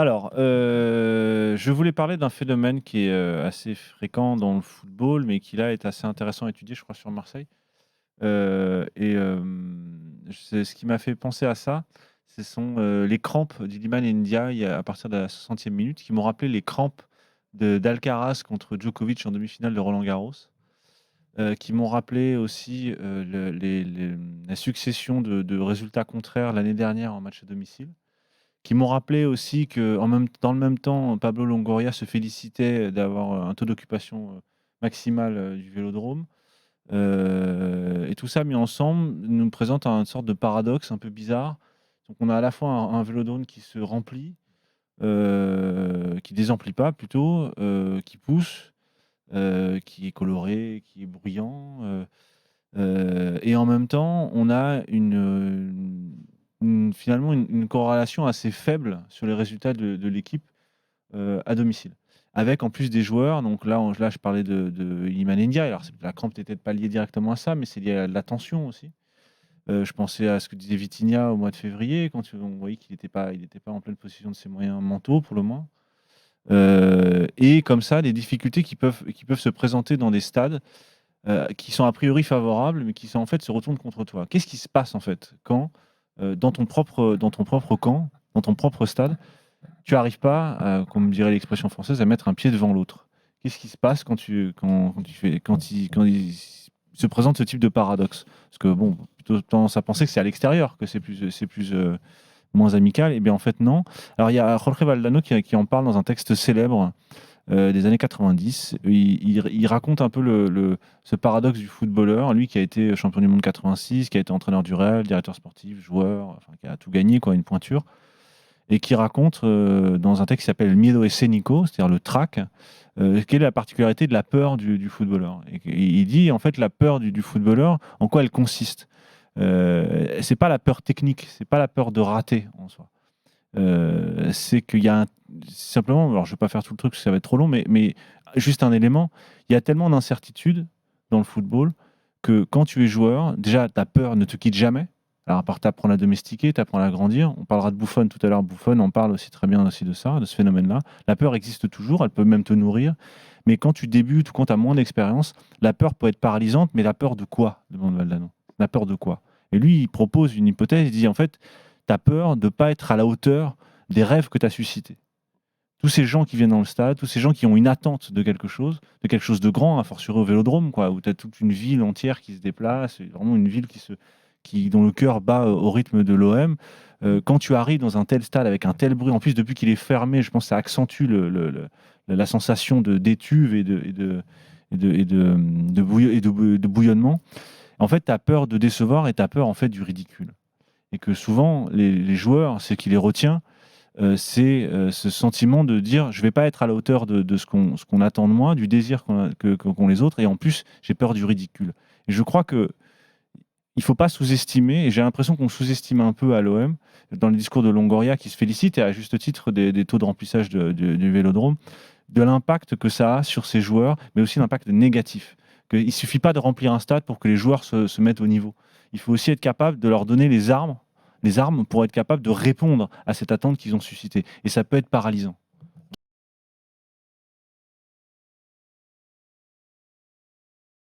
Alors, je voulais parler d'un phénomène qui est, assez fréquent dans le football, mais qui là est assez intéressant à étudier, je crois, sur Marseille. C'est ce qui m'a fait penser à ça, ce sont, les crampes d'Iliman Ndiaye à partir de la 60e minute, qui m'ont rappelé les crampes d'Alcaraz contre Djokovic en demi-finale de Roland-Garros, qui m'ont rappelé aussi, la succession de résultats contraires l'année dernière en match à domicile. Qui m'ont rappelé aussi que dans le même temps, Pablo Longoria se félicitait d'avoir, un taux d'occupation, maximal, du Vélodrome. Et tout ça mis ensemble nous présente une sorte de paradoxe un peu bizarre. Donc on a à la fois un Vélodrome qui se remplit, qui désemplit pas plutôt, qui pousse, qui est coloré, qui est bruyant, et en même temps, on a finalement une corrélation assez faible sur les résultats de l'équipe, à domicile. Avec en plus des joueurs, donc là je parlais de Iliman Ndiaye, alors c'est la crampe n'était peut-être pas liée directement à ça, mais c'est lié à de la tension aussi. Je pensais à ce que disait Vitinha au mois de février, quand on voyait qu'il était pas en pleine possession de ses moyens mentaux pour le moins. Et comme ça, des difficultés qui peuvent se présenter dans des stades qui sont a priori favorables, mais qui sont en fait se retournent contre toi. Qu'est-ce qui se passe en fait quand, dans ton propre camp, dans ton propre stade, tu n'arrives pas, comme dirait l'expression française, à mettre un pied devant l'autre? Qu'est-ce qui se passe quand il se présente ce type de paradoxe? Parce que bon, plutôt tendance à penser que c'est à l'extérieur que c'est plus moins amical. Et bien en fait non. Alors il y a Jorge Valdano qui en parle dans un texte célèbre des années 90. Il raconte un peu ce paradoxe du footballeur, lui qui a été champion du monde 86, qui a été entraîneur du Real, directeur sportif, joueur, enfin, qui a tout gagné, quoi, une pointure, et qui raconte dans un texte qui s'appelle Le Miedo Escénico, c'est-à-dire le trac, quelle est la particularité de la peur du footballeur. Et il dit en fait la peur du footballeur, en quoi elle consiste. C'est pas la peur technique, c'est pas la peur de rater en soi. C'est qu'il y a simplement, alors je vais pas faire tout le truc parce que ça va être trop long, mais juste un élément, il y a tellement d'incertitudes dans le football que quand tu es joueur, déjà ta peur ne te quitte jamais. Alors à part t'apprendre à domestiquer, t'apprendre à grandir. On parlera de Buffon tout à l'heure. Buffon en parle aussi très bien aussi de ça, de ce phénomène-là. La peur existe toujours, elle peut même te nourrir. Mais quand tu débutes ou quand tu as moins d'expérience, la peur peut être paralysante. Mais la peur de quoi? Demande Valdano. La peur de quoi? Et lui, il propose une hypothèse. Il dit en fait, tu as peur de ne pas être à la hauteur des rêves que tu as suscités. Tous ces gens qui viennent dans le stade, tous ces gens qui ont une attente de quelque chose de grand, a fortiori au Vélodrome, quoi, où tu as toute une ville entière qui se déplace, et vraiment une ville dont le cœur bat au rythme de l'OM. Quand tu arrives dans un tel stade avec un tel bruit, en plus depuis qu'il est fermé, je pense que ça accentue la sensation d'étuve et de bouillonnement. En fait, tu as peur de décevoir et tu as peur en fait du ridicule. Et que souvent, les joueurs, ce qui les retient, c'est ce sentiment de dire je vais pas être à la hauteur de ce qu'on attend de moi, du désir qu'ont les autres, et en plus, j'ai peur du ridicule. Et je crois que il faut pas sous-estimer, et j'ai l'impression qu'on sous-estime un peu à l'OM, dans le discours de Longoria, qui se félicite, et à juste titre, des taux de remplissage du Vélodrome, de l'impact que ça a sur ces joueurs, mais aussi l'impact négatif. Il ne suffit pas de remplir un stade pour que les joueurs se mettent au niveau. Il faut aussi être capable de leur donner les armes pour être capable de répondre à cette attente qu'ils ont suscitée. Et ça peut être paralysant.